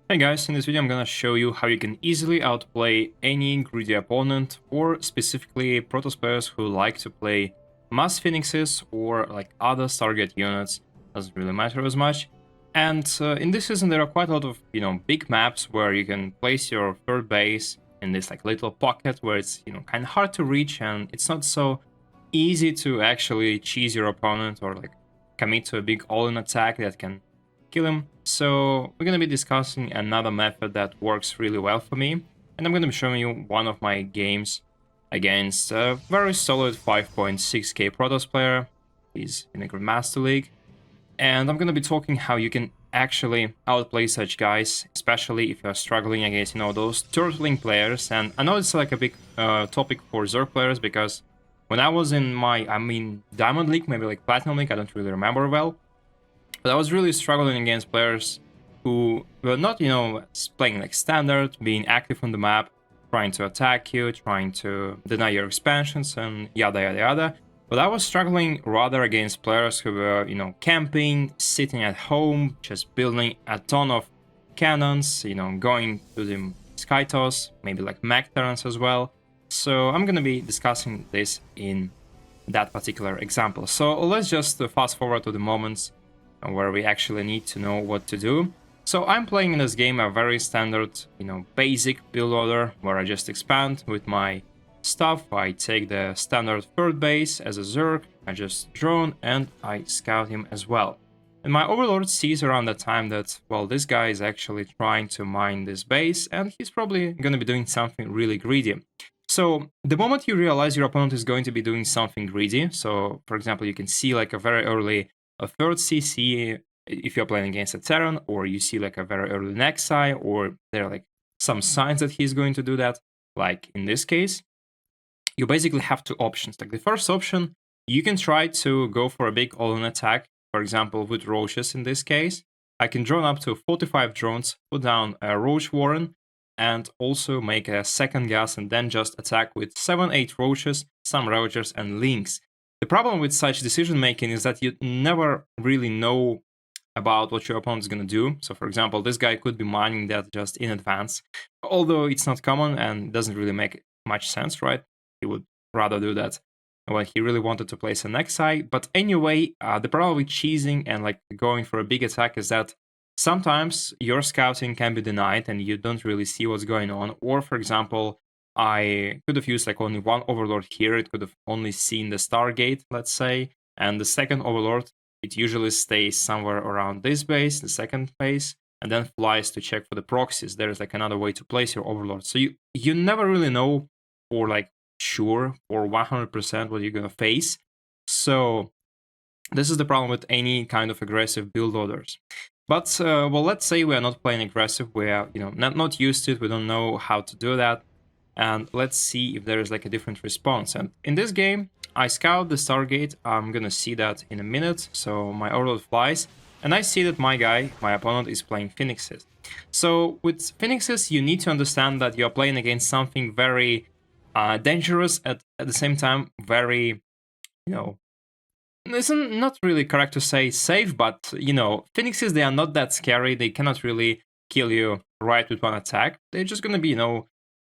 Hey guys, in this video I'm gonna show you how you can easily outplay any greedy opponent, or specifically Protoss players who like to play Mass Phoenixes or like other Stargate units, doesn't really matter as much. And in this season there are quite a lot of, big maps where you can place your third base in this like little pocket where it's, kind of hard to reach and it's not so easy to actually cheese your opponent or like commit to a big all-in attack that can kill him. So we're going to be discussing another method that works really well for me, and I'm going to be showing you one of my games against a very solid 5.6k Protoss player. He's in a Grandmaster League, and I'm going to be talking how you can actually outplay such guys, especially if you're struggling against, those turtling players. And I know it's like a big topic for Zerg players, because when I was in my, Diamond League, maybe like Platinum League, I don't really remember well, but I was really struggling against players who were not, playing like standard, being active on the map, trying to attack you, trying to deny your expansions, and yada yada yada. But I was struggling rather against players who were, camping, sitting at home, just building a ton of cannons, going to the Skytoss, maybe like mech turrets as well. So I'm gonna be discussing this in that particular example. So let's just fast forward to the moments where we actually need to know what to do. So I'm playing in this game a very standard, basic build order where I just expand with my stuff. I take the standard third base as a Zerg, I just drone and I scout him as well. And my overlord sees around that time that, well, this guy is actually trying to mine this base and he's probably going to be doing something really greedy. So the moment you realize your opponent is going to be doing something greedy, so for example, you can see like a very early a third CC if you're playing against a Terran, or you see like a very early Nexi, or there are like some signs that he's going to do that, like in this case, you basically have two options. Like the first option, you can try to go for a big all-in attack, for example, with Roaches in this case. I can drone up to 45 drones, put down a Roach Warren, and also make a second gas and then just attack with 7-8 Roaches, some Routers, and Lynx. The problem with such decision making is that you never really know about what your opponent is going to do. So for example, this guy could be mining that just in advance, although it's not common and doesn't really make much sense, right? He would rather do that when he really wanted to place a Nexi. But anyway, the problem with cheesing and like going for a big attack is that sometimes your scouting can be denied and you don't really see what's going on. Or for example, I could have used like only one overlord here. It could have only seen the Stargate, let's say. And the second overlord, it usually stays somewhere around this base, the second base, and then flies to check for the proxies. There's like another way to place your overlord. So you never really know for like sure or 100% what you're gonna face. So this is the problem with any kind of aggressive build orders. But well, let's say we are not playing aggressive. We are not used to it. We don't know how to do that. And let's see if there is like a different response. And in this game, I scout the Stargate. I'm gonna see that in a minute. So my overlord flies, and I see that my opponent, is playing Phoenixes. So with Phoenixes, you need to understand that you're playing against something very dangerous, at the same time very, it's not really correct to say safe, but Phoenixes, they are not that scary. They cannot really kill you right with one attack. They're just gonna be,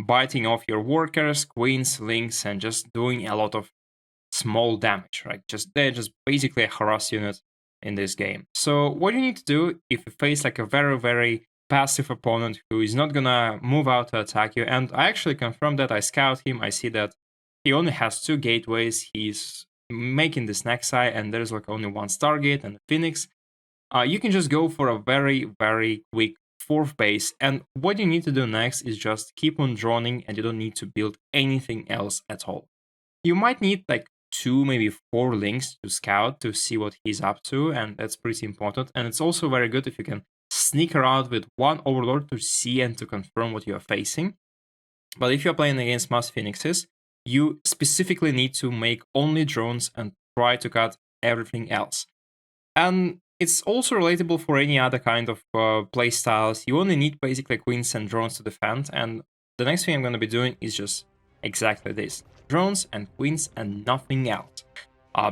biting off your workers, queens, links, and just doing a lot of small damage, right? They're just basically a harass unit in this game. So what you need to do if you face like a very, very passive opponent who is not gonna move out to attack you, and I actually confirmed that. I scout him, I see that he only has 2 gateways, he's making this Nexi, and there's like only one Stargate and a Phoenix. You can just go for a very, very quick 4th base, and what you need to do next is just keep on droning, and you don't need to build anything else at all. You might need like 2, maybe 4 links to scout to see what he's up to, and that's pretty important. And it's also very good if you can sneak around with 1 overlord to see and to confirm what you are facing. But if you're playing against Mass Phoenixes, you specifically need to make only drones and try to cut everything else. And it's also relatable for any other kind of playstyles. You only need basically queens and drones to defend, and the next thing I'm going to be doing is just exactly this. Drones and queens and nothing else.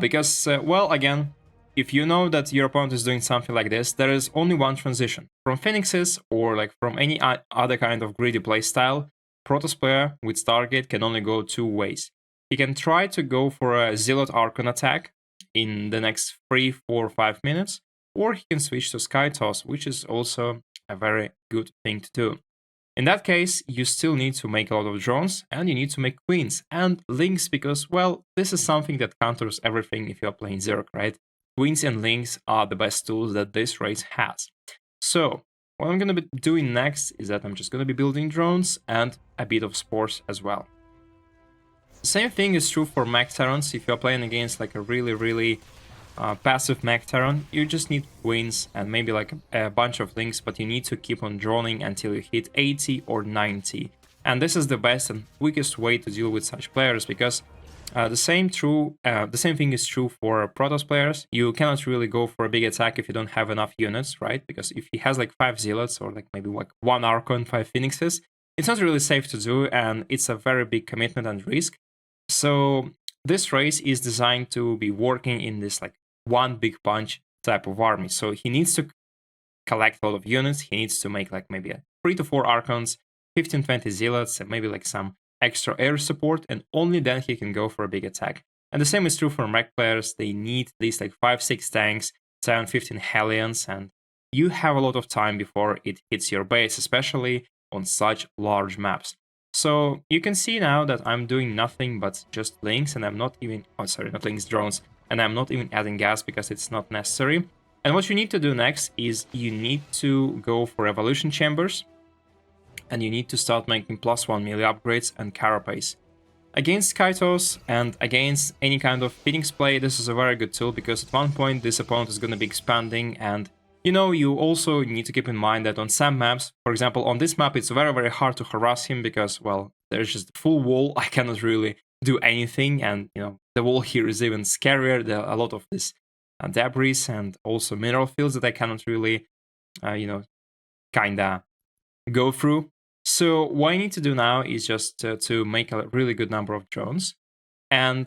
Because, well, again, if you know that your opponent is doing something like this, there is only one transition. From Phoenixes or like from any other kind of greedy playstyle, Protoss player with Stargate can only go two ways. He can try to go for a Zealot Archon attack in the next 3, 4, 5 minutes, or he can switch to Skytoss, which is also a very good thing to do. In that case, you still need to make a lot of drones, and you need to make queens and links because, well, this is something that counters everything if you're playing Zerg, right? Queens and links are the best tools that this race has. So, what I'm going to be doing next is that I'm just going to be building drones and a bit of spores as well. The same thing is true for mech Terrans. If you're playing against like a really passive mech Terran, you just need queens and maybe like a bunch of links, but you need to keep on droning until you hit 80 or 90. And this is the best and quickest way to deal with such players because the same thing is true for Protoss players. You cannot really go for a big attack if you don't have enough units, right? Because if he has like 5 Zealots or like maybe like 1 Archon, 5 Phoenixes, it's not really safe to do and it's a very big commitment and risk. So this race is designed to be working in this like one big punch type of army. So he needs to collect a lot of units. He needs to make like maybe 3 to 4 Archons, 15-20 Zealots, and maybe like some extra air support, and only then he can go for a big attack. And the same is true for mech players. They need at least like 5-6 tanks, 7-15 Hellions, and you have a lot of time before it hits your base, especially on such large maps. So you can see now that I'm doing nothing but just links, and I'm not even, not links, drones, and I'm not even adding gas because it's not necessary. And what you need to do next is you need to go for evolution chambers, and you need to start making +1 melee upgrades and carapace. Against Skytoss and against any kind of Phoenix play, this is a very good tool because at one point this opponent is going to be expanding, and you also need to keep in mind that on some maps, for example, on this map, it's very hard to harass him because, well, there's just a full wall. I cannot really do anything, and the wall here is even scarier. There are a lot of this debris and also mineral fields that I cannot really, kinda go through. So what I need to do now is just to make a really good number of drones and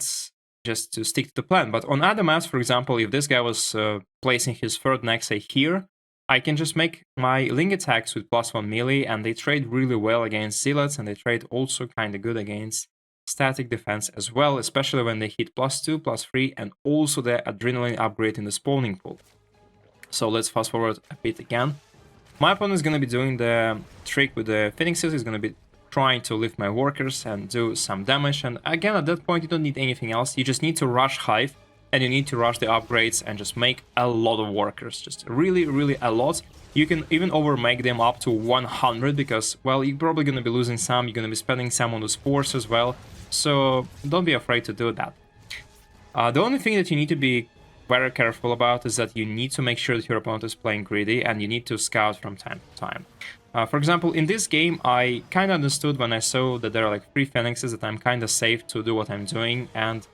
just to stick to the plan. But on other maps, for example, if this guy was placing his third Nexus here, I can just make my link attacks with +1 melee, and they trade really well against Zealots, and they trade also kind of good against static defense as well, especially when they hit +2, +3, and also the adrenaline upgrade in the spawning pool. So let's fast forward a bit again. My opponent is going to be doing the trick with the Phoenixes. He's going to be trying to lift my workers and do some damage. And again, at that point, you don't need anything else. You just need to rush Hive, and you need to rush the upgrades and just make a lot of workers. Just really a lot. You can even overmake them up to 100 because, well, you're probably going to be losing some. You're going to be spending some on the spores as well. So don't be afraid to do that. The only thing that you need to be very careful about is that you need to make sure that your opponent is playing greedy, and you need to scout from time to time. For example, in this game, I kind of understood when I saw that there are like 3 Phoenixes that I'm kind of safe to do what I'm doing, and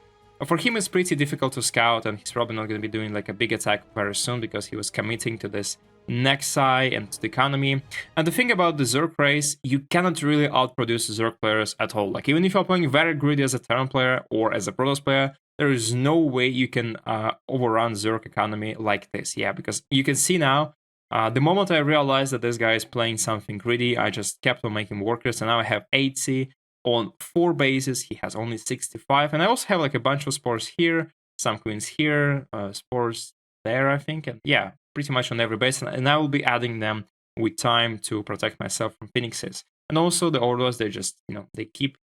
for him it's pretty difficult to scout, and he's probably not going to be doing like a big attack very soon because he was committing to this Nexi and to the economy. And the thing about the Zerg race, you cannot really outproduce Zerg players at all. Like even if you're playing very greedy as a Terran player or as a Protoss player, there is no way you can overrun Zerg economy like this. Yeah, because you can see now, the moment I realized that this guy is playing something greedy, I just kept on making workers, and now I have 80 on 4 bases. He has only 65, and I also have like a bunch of spores here, some queens here, spores there, I think, and yeah, pretty much on every base, and I will be adding them with time to protect myself from Phoenixes. And also the Ordos, they just, they keep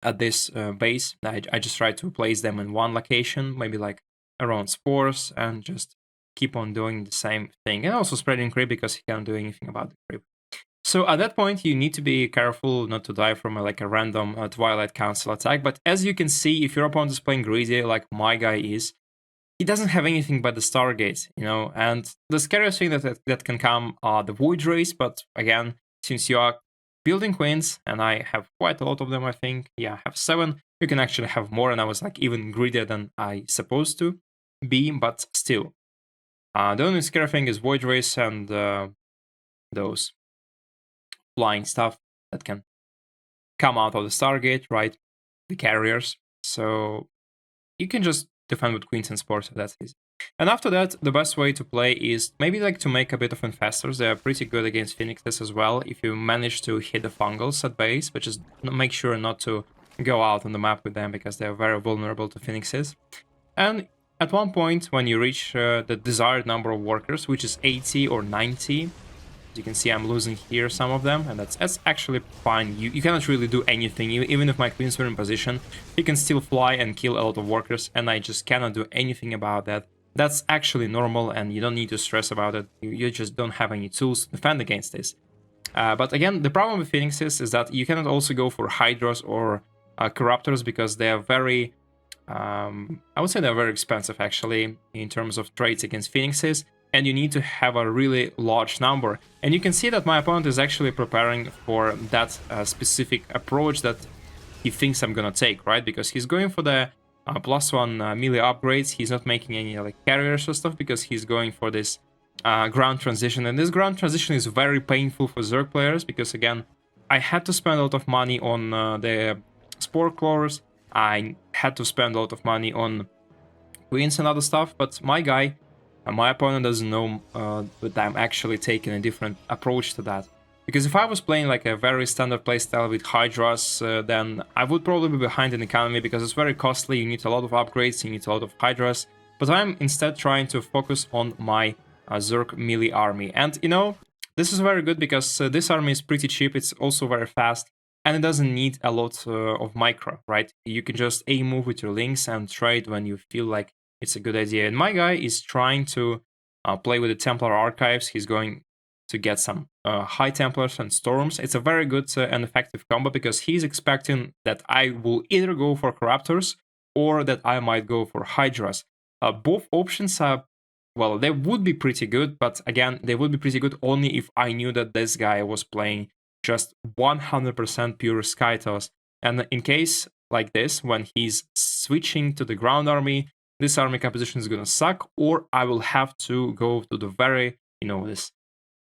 at this base. I just try to place them in one location, maybe like around spores, and just keep on doing the same thing. And also spreading creep because you can't do anything about the creep. So at that point, you need to be careful not to die from a random Twilight Council attack. But as you can see, if your opponent is playing greedy like my guy is, he doesn't have anything but the Stargate, and the scariest thing that can come are the Void Rays. But again, since you are building queens, and I have quite a lot of them, I think. Yeah, I have 7. You can actually have more, and I was like even greedier than I supposed to be, but still. The only scary thing is Void Rays and those flying stuff that can come out of the Stargate, right? The carriers. So you can just defend with queens and spores, so that's easy. And after that, the best way to play is maybe like to make a bit of infestors. They are pretty good against Phoenixes as well. If you manage to hit the fungals at base, but just make sure not to go out on the map with them because they are very vulnerable to Phoenixes. And at one point, when you reach the desired number of workers, which is 80 or 90, as you can see, I'm losing here some of them, and that's actually fine. You cannot really do anything. Even if my queens were in position, you can still fly and kill a lot of workers, and I just cannot do anything about that. That's actually normal, and you don't need to stress about it. You just don't have any tools to defend against this. But again, the problem with Phoenixes is that you cannot also go for Hydras or Corruptors because they are very... I would say they're very expensive, actually, in terms of trades against Phoenixes. And you need to have a really large number. And you can see that my opponent is actually preparing for that specific approach that he thinks I'm gonna take, right? Because he's going for the +1 melee upgrades. He's not making any like carriers or stuff because he's going for this ground transition. And this ground transition is very painful for Zerg players because, again, I had to spend a lot of money on the Spore Claws. I had to spend a lot of money on queens and other stuff, but my guy... my opponent doesn't know that I'm actually taking a different approach to that. Because if I was playing like a very standard playstyle with Hydras, then I would probably be behind in economy because it's very costly, you need a lot of upgrades, you need a lot of Hydras. But I'm instead trying to focus on my Zerg melee army. And you know, this is very good because this army is pretty cheap, it's also very fast, and it doesn't need a lot of micro, right? You can just A-move with your links and trade when you feel like it's a good idea. And my guy is trying to play with the Templar archives. He's going to get some High Templars and Storms. It's a very good and effective combo because he's expecting that I will either go for Corruptors or that I might go for Hydras. Both options are, well, they would be pretty good, but again, they would be pretty good only if I knew that this guy was playing just 100% pure Skytoss. And in case like this, when he's switching to the ground army, this army composition is gonna suck, or I will have to go to the very, this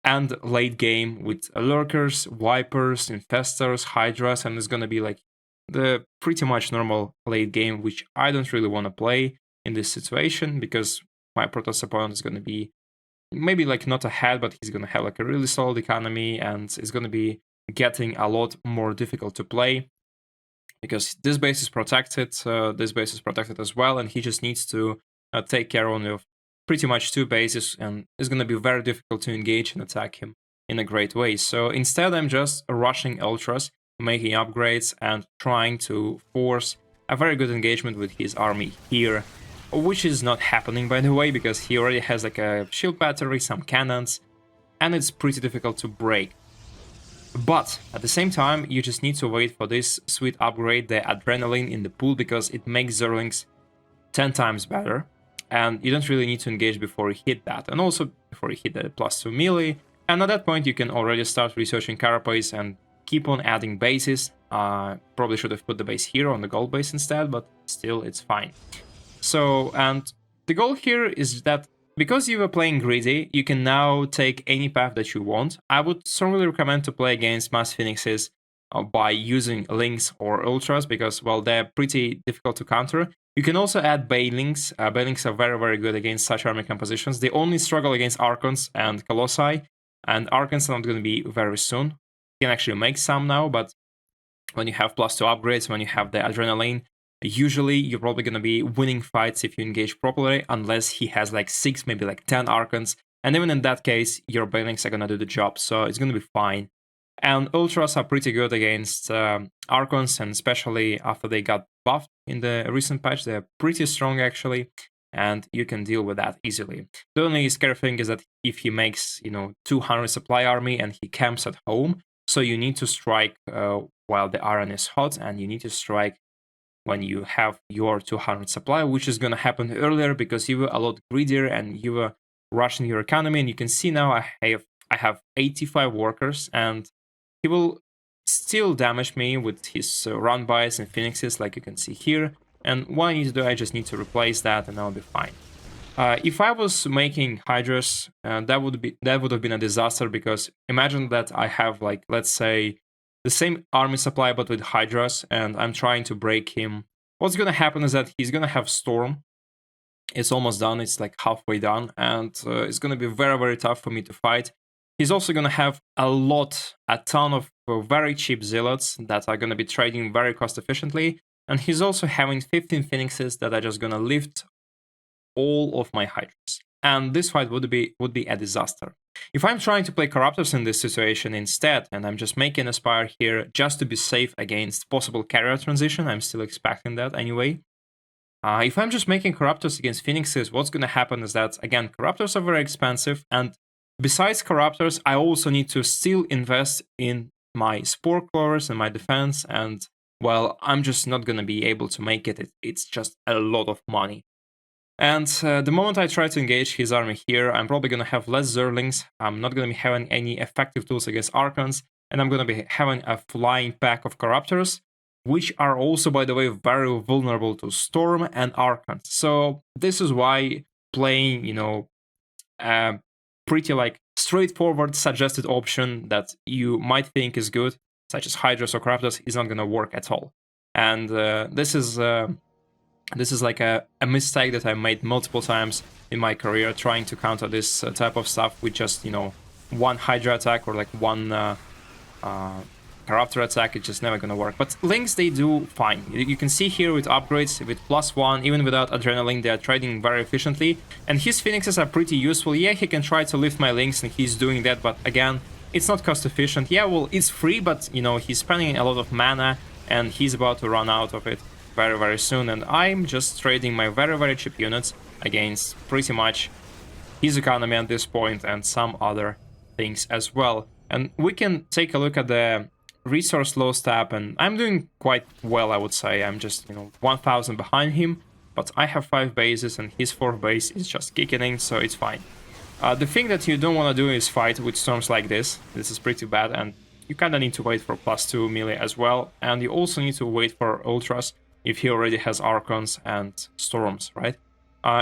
end late game with lurkers, vipers, infestors, hydras, and it's gonna be like the pretty much normal late game, which I don't really want to play in this situation because my Protoss opponent is gonna be maybe like not ahead, but he's gonna have like a really solid economy, and it's gonna be getting a lot more difficult to play. Because this base is protected, this base is protected as well, and he just needs to take care only of pretty much 2 bases, and it's going to be very difficult to engage and attack him in a great way. So instead, I'm just rushing Ultras, making upgrades, and trying to force a very good engagement with his army here, which is not happening, by the way, because he already has like a shield battery, some cannons, and it's pretty difficult to break. But at the same time, you just need to wait for this sweet upgrade, the adrenaline in the pool, because it makes Zerglings 10 times better. And you don't really need to engage before you hit that. And also before you hit the +2 melee. And at that point, you can already start researching carapace and keep on adding bases. Probably should have put the base here on the gold base instead, but still, it's fine. So, and the goal here is that because you were playing greedy, you can now take any path that you want. I would strongly recommend to play against Mass Phoenixes by using Links or Ultras because, well, they're pretty difficult to counter. You can also add Bailings. Bailings are very, very good against such army compositions. They only struggle against Archons and Colossi, and Archons are not going to be very soon. You can actually make some now, but when you have +2 upgrades, when you have the Adrenaline, usually you're probably going to be winning fights if you engage properly, unless he has like 6, maybe like 10 Archons. And even in that case, your Bailings are going to do the job, so it's going to be fine. And Ultras are pretty good against Archons, and especially after they got buffed in the recent patch, they're pretty strong actually, and you can deal with that easily. The only scary thing is that if he makes, 200 supply army and he camps at home, so you need to strike while the iron is hot, and you need to strike when you have your 200 supply, which is going to happen earlier because you were a lot greedier and you were rushing your economy. And you can see now I have 85 workers, and he will still damage me with his run bys and phoenixes, like you can see here. And what I need to do, I just need to replace that, and I'll be fine. If I was making Hydras, that would have been a disaster, because imagine that I have, like, let's say, the same army supply but with Hydras, and I'm trying to break him. What's gonna happen is that he's gonna have Storm, It's almost done. It's like halfway done, and it's gonna be very, very tough for me to fight. He's also gonna have a ton of very cheap zealots that are gonna be trading very cost efficiently, and he's also having 15 phoenixes that are just gonna lift all of my hydras. And this fight would be a disaster. If I'm trying to play corruptors in this situation instead, and I'm just making Aspire here just to be safe against possible carrier transition, I'm still expecting that anyway. If I'm just making corruptors against phoenixes, what's gonna happen is that, again, corruptors are very expensive, and besides corruptors, I also need to still invest in my spore clovers and my defense, and, well, I'm just not gonna be able to make it. It's just a lot of money. And the moment I try to engage his army here, I'm probably going to have less Zerlings, I'm not going to be having any effective tools against Archons, and I'm going to be having a flying pack of Corruptors, which are also, by the way, very vulnerable to Storm and Archons. So this is why playing, you know, pretty like straightforward suggested option that you might think is good, such as Hydras or Corruptors, is not going to work at all. And this is like a mistake that I made multiple times in my career, trying to counter this type of stuff with just, you know, one Hydra attack or like one Corruptor attack. It's just never gonna work. But links, they do fine. You can see here with upgrades, with +1, even without Adrenaline, they are trading very efficiently. And his Phoenixes are pretty useful. Yeah, he can try to lift my links, and he's doing that, but again, it's not cost efficient. Yeah, well, it's free, but, you know, he's spending a lot of mana, and he's about to run out of it very, very soon, and I'm just trading my very, very cheap units against pretty much his economy at this point and some other things as well. And we can take a look at the resource loss tab, and I'm doing quite well, I would say. I'm just, you know, 1000 behind him, but I have 5 bases and his 4th base is just kicking in, so it's fine. The thing that you don't want to do is fight with storms like this. This is pretty bad, and you kind of need to wait for +2 melee as well, and you also need to wait for ultras if he already has Archons and Storms, right?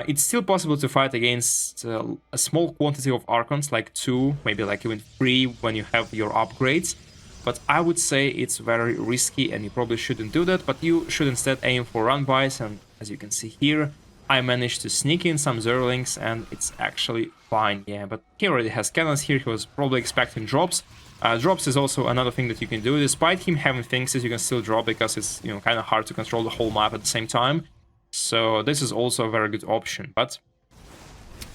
It's still possible to fight against a small quantity of Archons, like 2, maybe like even 3 when you have your upgrades, but I would say it's very risky and you probably shouldn't do that, but you should instead aim for run-bys, and as you can see here, I managed to sneak in some Zerlings and it's actually fine, yeah, but he already has cannons here, he was probably expecting drops. Drops is also another thing that you can do. Despite him having Phoenixes, you can still drop because it's, you know, kind of hard to control the whole map at the same time. So this is also a very good option, but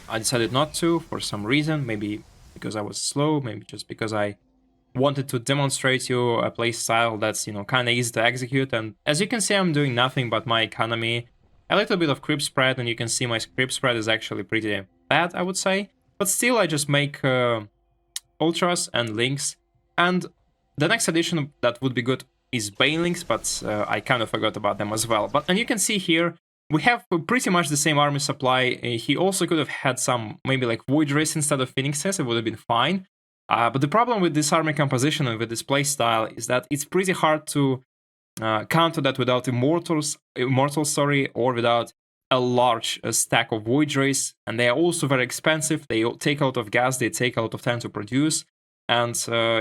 I decided not to for some reason. Maybe because I was slow, maybe just because I wanted to demonstrate you a playstyle that's, you know, kind of easy to execute. And as you can see, I'm doing nothing but my economy, a little bit of creep spread, and you can see my creep spread is actually pretty bad, I would say. But still, I just make Ultras and Links, and the next addition that would be good is Banelings, but I kind of forgot about them as well. And you can see here, we have pretty much the same army supply. He also could have had some, maybe like Void Race instead of Phoenixes, it would have been fine. But the problem with this army composition and with this playstyle is that it's pretty hard to counter that without Immortals, or without a large stack of Void Rays, and they are also very expensive. They take a lot of gas, they take a lot of time to produce, and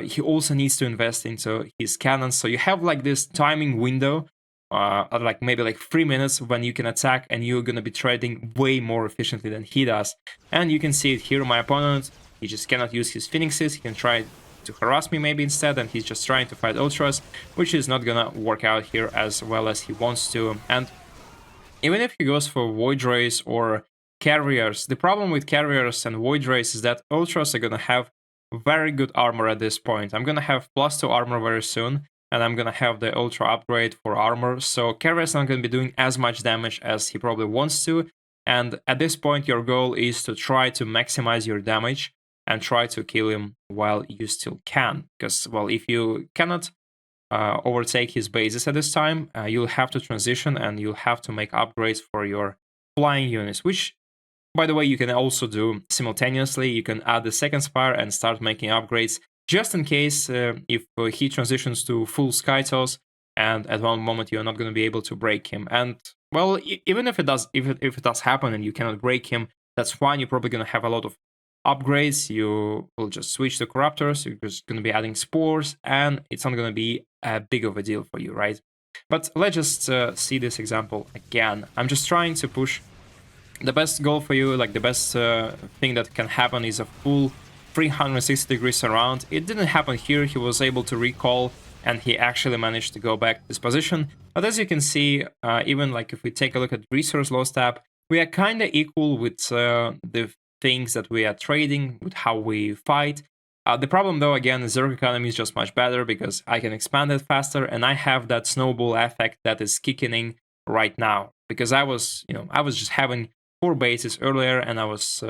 he also needs to invest into his cannons. So you have like this timing window, like maybe like 3 minutes when you can attack, and you're gonna be trading way more efficiently than he does. And you can see it here, my opponent, he just cannot use his Phoenixes. He can try to harass me maybe instead, and he's just trying to fight Ultras, which is not gonna work out here as well as he wants to. And even if he goes for Void Rays or Carriers, the problem with Carriers and Void Rays is that Ultras are gonna have very good armor at this point. I'm gonna have +2 armor very soon, and I'm gonna have the Ultra upgrade for armor, so Carrier's not gonna be doing as much damage as he probably wants to, and at this point your goal is to try to maximize your damage and try to kill him while you still can, because, well, if you cannot overtake his bases at this time, you'll have to transition and you'll have to make upgrades for your flying units, which, by the way, you can also do simultaneously. You can add the second spire and start making upgrades just in case if he transitions to full Skytoss and at one moment you're not going to be able to break him. And, well, even if it does, if it does happen and you cannot break him, that's fine. You're probably going to have a lot of upgrades. You will just switch to Corruptors, you're just going to be adding Spores, and it's not going to be a big of a deal for you, right? But let's just see this example again. I'm just trying to push The best goal for you, like the best thing that can happen is a full 360-degree surround. It didn't happen here. He was able to recall, and he actually managed to go back to this position. But as you can see, even like if we take a look at resource loss tab, we are kind of equal with the things that we are trading, with how we fight. The problem though, again, Zerg economy is just much better because I can expand it faster, and I have that snowball effect that is kicking in right now. Because I was just having 4 bases earlier, and I was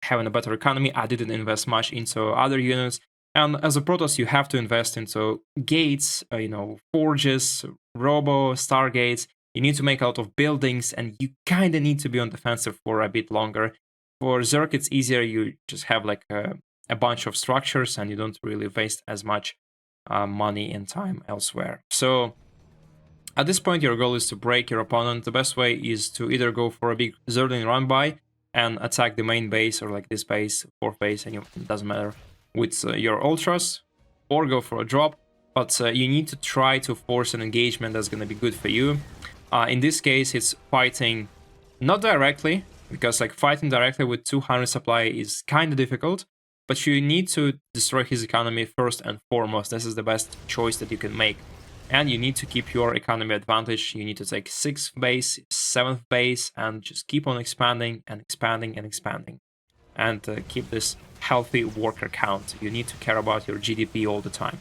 having a better economy. I didn't invest much into other units. And as a Protoss, you have to invest into gates, forges, robo, stargates. You need to make a lot of buildings, and you kind of need to be on defensive for a bit longer. For Zerg, it's easier. You just have like a bunch of structures, and you don't really waste as much money and time elsewhere. So at this point, your goal is to break your opponent. The best way is to either go for a big Zerling run by and attack the main base, or like this base, 4th base, and it doesn't matter, with your ultras, or go for a drop. But you need to try to force an engagement that's going to be good for you. In this case, it's fighting not directly, because like fighting directly with 200 supply is kind of difficult, but you need to destroy his economy first and foremost. This is the best choice that you can make. And you need to keep your economy advantage. You need to take 6th base, 7th base, and just keep on expanding and expanding and expanding. And keep this healthy worker count. You need to care about your GDP all the time.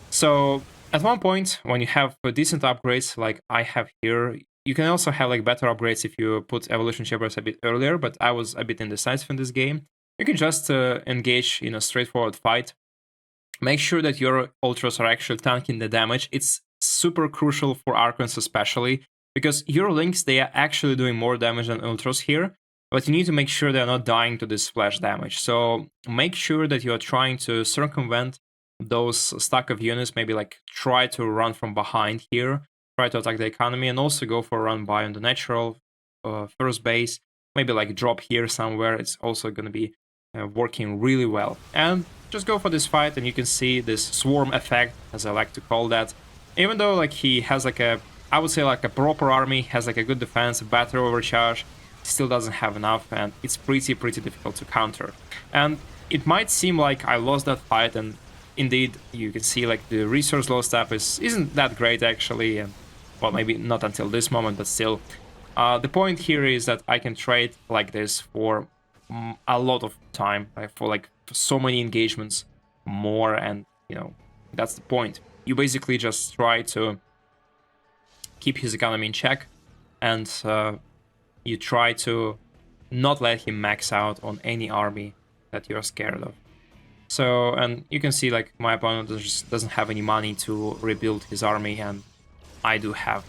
So at one point, when you have decent upgrades like I have here, you can also have like better upgrades if you put evolution chambers a bit earlier, but I was a bit indecisive in this game. You can just engage in a straightforward fight. Make sure that your ultras are actually tanking the damage. It's super crucial for Archons especially, because your links, they are actually doing more damage than ultras here, but you need to make sure they're not dying to this splash damage. So make sure that you are trying to circumvent those stack of units, maybe like try to run from behind here, try to attack the economy, and also go for a run by on the natural first base, maybe like drop here somewhere. It's also going to be working really well. And just go for this fight, and you can see this swarm effect, as I like to call that. Even though like he has like I would say like a proper army, has like a good defense, a battery overcharge, still doesn't have enough, and it's pretty difficult to counter. And it might seem like I lost that fight, and indeed you can see like the resource loss tab isn't that great actually, and well, maybe not until this moment, but still. The point here is that I can trade like this for a lot of time, for so many engagements more, and that's the point. You basically just try to keep his economy in check, and you try to not let him max out on any army that you're scared of. So, and you can see like my opponent just doesn't have any money to rebuild his army, and I do have,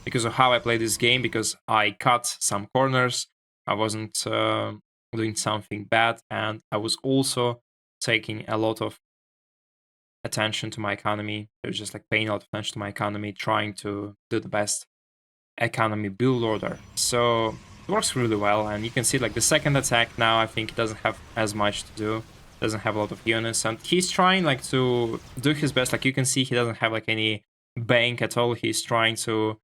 because of how I play this game, because I cut some corners, I wasn't doing something bad, and I was also taking a lot of attention to my economy. I was just like paying a lot of attention to my economy, trying to do the best economy build order. So it works really well, and you can see like the second attack now, I think he doesn't have as much to do, doesn't have a lot of units, and he's trying like to do his best. Like you can see he doesn't have like any bank at all. He's trying to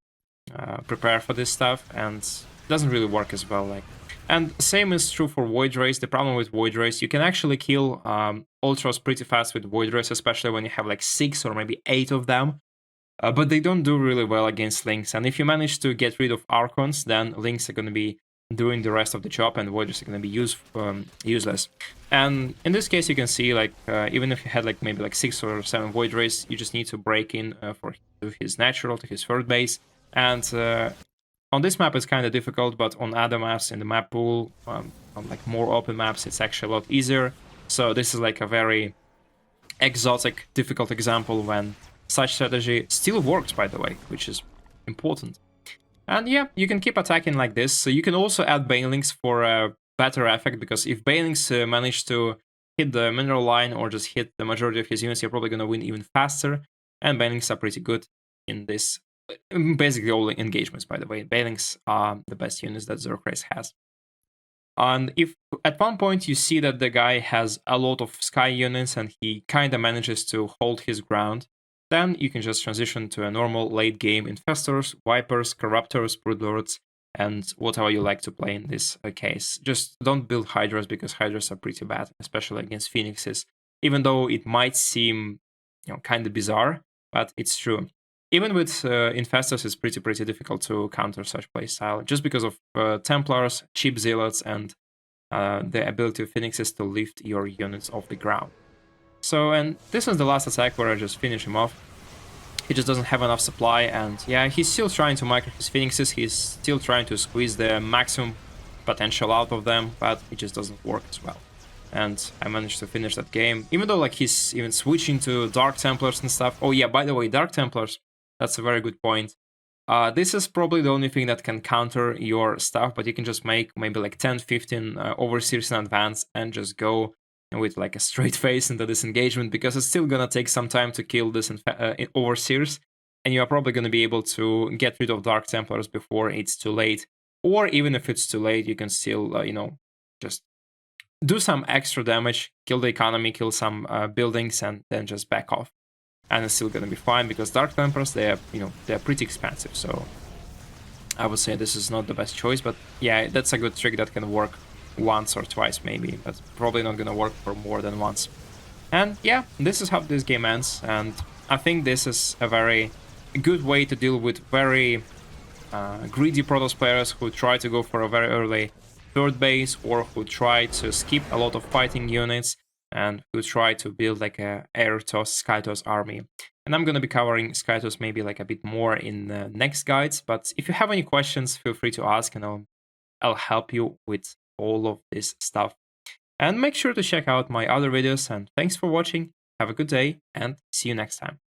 prepare for this stuff, and it doesn't really work as well. And same is true for Void Race. The problem with Void Race, you can actually kill ultras pretty fast with Void Race, especially when you have like 6 or maybe 8 of them. But they don't do really well against Links. And if you manage to get rid of Archons, then Links are going to be doing the rest of the job, and Void Race are going to be useless. And in this case, you can see like even if you had like maybe like 6 or 7 Void Race, you just need to break in to his natural, to his third base. And on this map, it's kind of difficult, but on other maps in the map pool, on like more open maps, it's actually a lot easier. So this is like a very exotic, difficult example when such strategy still works, by the way, which is important. And yeah, you can keep attacking like this. So you can also add Banelings for a better effect, because if Banelings manage to hit the mineral line or just hit the majority of his units, you're probably going to win even faster. And Banelings are pretty good in this. Basically all engagements, by the way. Banelings are the best units that Zerg Race has. And if at one point you see that the guy has a lot of Sky units and he kind of manages to hold his ground, then you can just transition to a normal late game Infestors, Vipers, Corruptors, Broodlords, and whatever you like to play in this case. Just don't build Hydras, because Hydras are pretty bad, especially against Phoenixes, even though it might seem, kind of bizarre, but it's true. Even with Infestors, it's pretty difficult to counter such playstyle, just because of Templars, cheap Zealots, and the ability of Phoenixes to lift your units off the ground. So, and this is the last attack where I just finish him off. He just doesn't have enough supply, and yeah, he's still trying to micro his Phoenixes, he's still trying to squeeze the maximum potential out of them, but it just doesn't work as well. And I managed to finish that game, even though like he's even switching to Dark Templars and stuff. Oh yeah, by the way, Dark Templars, that's a very good point. This is probably the only thing that can counter your stuff, but you can just make maybe like 10-15 Overseers in advance and just go with like a straight face into this engagement, because it's still gonna take some time to kill this Overseers, and you are probably gonna be able to get rid of Dark Templars before it's too late. Or even if it's too late, you can still, just do some extra damage, kill the economy, kill some buildings, and then just back off. And it's still gonna be fine, because Dark Templars, they're pretty expensive, so I would say this is not the best choice, but yeah, that's a good trick that can work once or twice maybe, but probably not gonna work for more than once. And yeah, this is how this game ends, and I think this is a very good way to deal with very greedy Protoss players who try to go for a very early third base, or who try to skip a lot of fighting units, and who try to build like a Air-Toss, Skytoss army. And I'm gonna be covering Skytoss maybe like a bit more in the next guides, but if you have any questions, feel free to ask, and I'll help you with all of this stuff. And make sure to check out my other videos, and thanks for watching, have a good day, and see you next time.